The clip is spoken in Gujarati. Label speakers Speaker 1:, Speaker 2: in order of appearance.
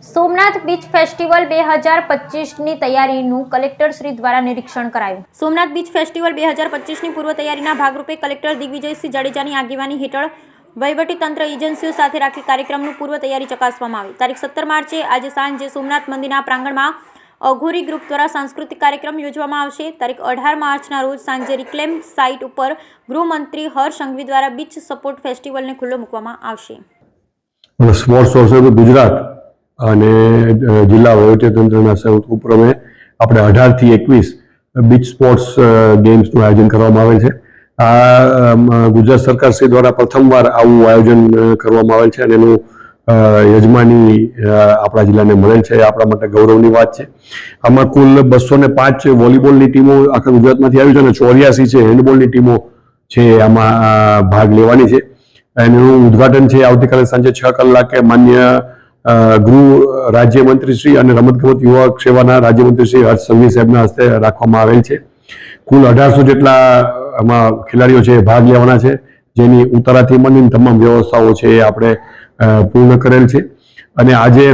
Speaker 1: સોમનાથ બીચ ફેસ્ટિવલ 2025ની તૈયારીનું કલેક્ટર શ્રી દ્વારા નિરીક્ષણ કરાયું। સોમનાથ બીચ ફેસ્ટિવલ 2025ની પૂર્વ તૈયારીના ભાગરૂપે કલેક્ટર દિગ્વિજયસિંહ જાડેજાની આગેવાની હેઠળ વહીવટીતંત્ર એજન્સીઓ સાથે રાખી કાર્યક્રમનું પૂર્વ તૈયારી ચકાસવામાં આવી। તારીખ 17 માર્ચે આજે સાંજે સોમનાથ મંદિરના પ્રાંગણમાં અઘોરી ગ્રુપ દ્વારા સાંસ્કૃતિક કાર્યક્રમ યોજવામાં આવશે। તારીખ 18 માર્ચના રોજ સાંજે રિક્લેમ સાઇટ ઉપર ગૃહમંત્રી હર્ષ સંઘવી દ્વારા બીચ સપોર્ટ ફેસ્ટિવલને ખુલ્લો મૂકવામાં આવશે।
Speaker 2: સ્પોર્ટ્સ ઓથોરિટી ગુજરાત અને જિલ્લા વહીવટીતંત્રના સંયુક્ત ઉપક્રમે આપણે 18 થી 21 બીચ સ્પોર્ટ્સ ગેમ્સનું આયોજન કરવામાં આવેલ છે। આ ગુજરાત સરકાર શ્રી દ્વારા પ્રથમવાર આવું આયોજન કરવામાં આવેલ છે અને એનું યજમાની આપણા જિલ્લાને મળેલ છે। આપણા માટે ગૌરવની વાત છે। આમાં કુલ 205 વોલીબોલની ટીમો આખા ગુજરાતમાંથી આવી છે અને 84 છે હેન્ડબોલની ટીમો છે આમાં ભાગ લેવાની છે। એનું ઉદ્ઘાટન છે આવતીકાલે સાંજે 6 કલાકે માન્ય ગૃહ રાજ્યમંત્રી શ્રી અને રમતગમત યુવક સેવાના રાજ્યમંત્રી શ્રી હર્ષ સંઘવી સાહેબના હસ્તે રાખવામાં આવેલ છે। કુલ 1800 જેટલા આમાં ખેલાડીઓ છે ભાગ લેવાના છે, જેની ઉતારાથી માંડીને તમામ વ્યવસ્થાઓ છે એ આપણે પૂર્ણ કરેલ છે અને આજે